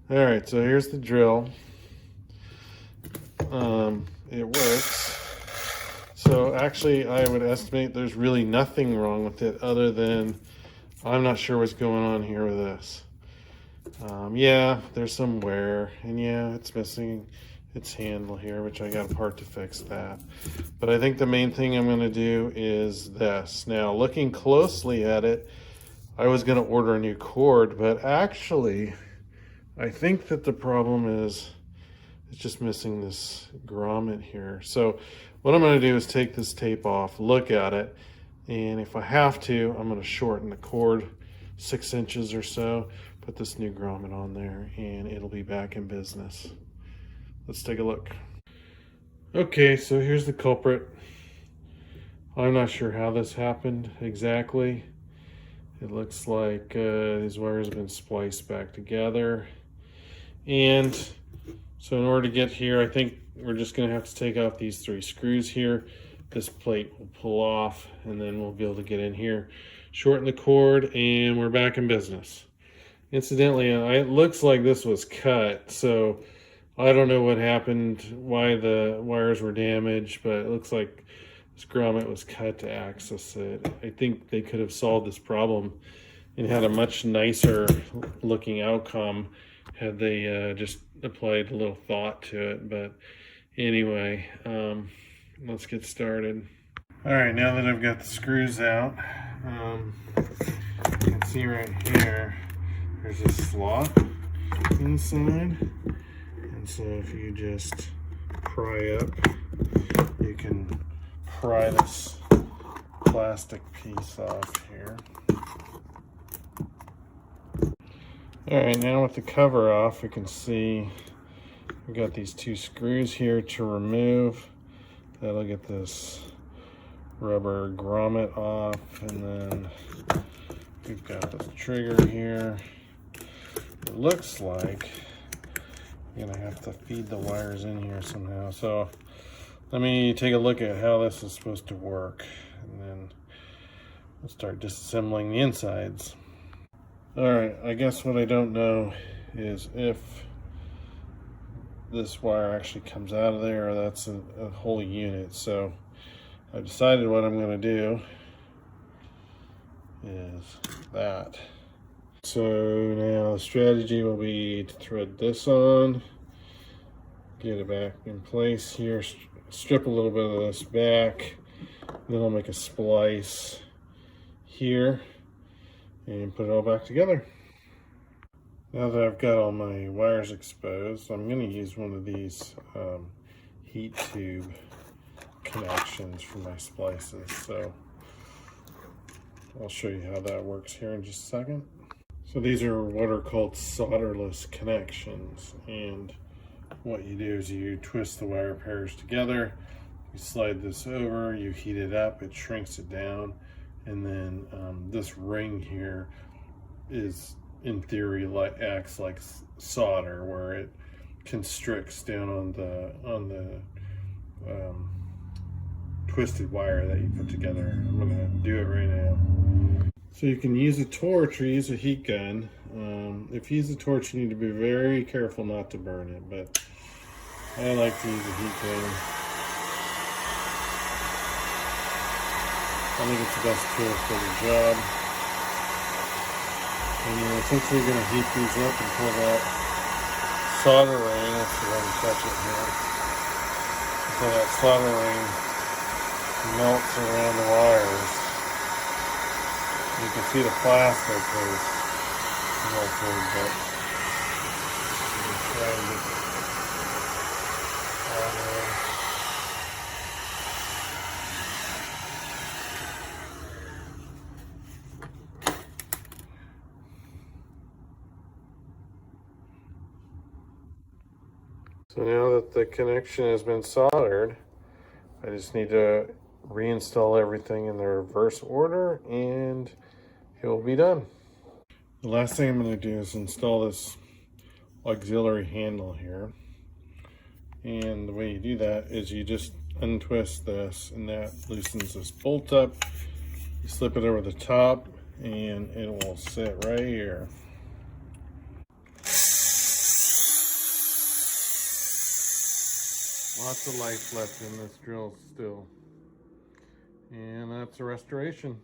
All right, so here's the drill. It works. So actually, I would estimate there's really nothing wrong with it other than I'm not sure what's going on here with this. Yeah, there's some wear, and yeah, it's missing its handle here, which I got a part to fix that. But I think the main thing I'm going to do is this. Now, looking closely at it, I was going to order a new cord, but actually, I think that the problem is it's just missing this grommet here. So what I'm going to do is take this tape off, look at it, and if I have to, I'm going to shorten the cord 6 inches or so, put this new grommet on there, and it'll be back in business. Let's take a look. Okay, so here's the culprit. I'm not sure how this happened exactly. It looks like these wires have been spliced back together. And so in order to get here, I think we're just going to have to take out these 3 screws here. This plate will pull off, and then we'll be able to get in here, shorten the cord, and we're back in business. Incidentally, it looks like this was cut, so I don't know what happened, why the wires were damaged, but it looks like this grommet was cut to access it. I think they could have solved this problem and had a much nicer looking outcome had they just applied a little thought to it. But anyway, let's get started. All right, now that I've got the screws out, you can see right here, there's a slot inside. And so if you just pry up, you can pry this plastic piece off here. All right, now with the cover off, we can see we've got these 2 screws here to remove. That'll get this rubber grommet off, and then we've got this trigger here. It looks like I'm gonna have to feed the wires in here somehow. So let me take a look at how this is supposed to work, and then we'll start disassembling the insides. All right, I guess what I don't know is if this wire actually comes out of there, or that's a whole unit. So I decided what I'm gonna do is that. So now the strategy will be to thread this on, get it back in place here, strip a little bit of this back, then I'll make a splice here and put it all back together. Now that I've got all my wires exposed, I'm going to use one of these heat tube connections for my splices. So I'll show you how that works here in just a second. So these are what are called solderless connections, and what you do is you twist the wire pairs together, you slide this over, you heat it up, it shrinks it down, and then this ring here is in theory acts like solder, where it constricts down on the twisted wire that you put together. I'm gonna do it right now. So you can use a torch or use a heat gun. If you use a torch, you need to be very careful not to burn it, but I like to use a heat gun. I think it's the best tool for the job. And you're essentially going to heat these up until that solder ring, let's see if I can touch it here, until that solder ring melts around the wires. You can see the plastic is melted, but I'm trying to get all there. So now that the connection has been soldered, I just need to reinstall everything in the reverse order and it will be done. The last thing I'm going to do is install this auxiliary handle here. And the way you do that is you just untwist this, and that loosens this bolt up. You slip it over the top and it will sit right here. Lots of life left in this drill still. And that's a restoration.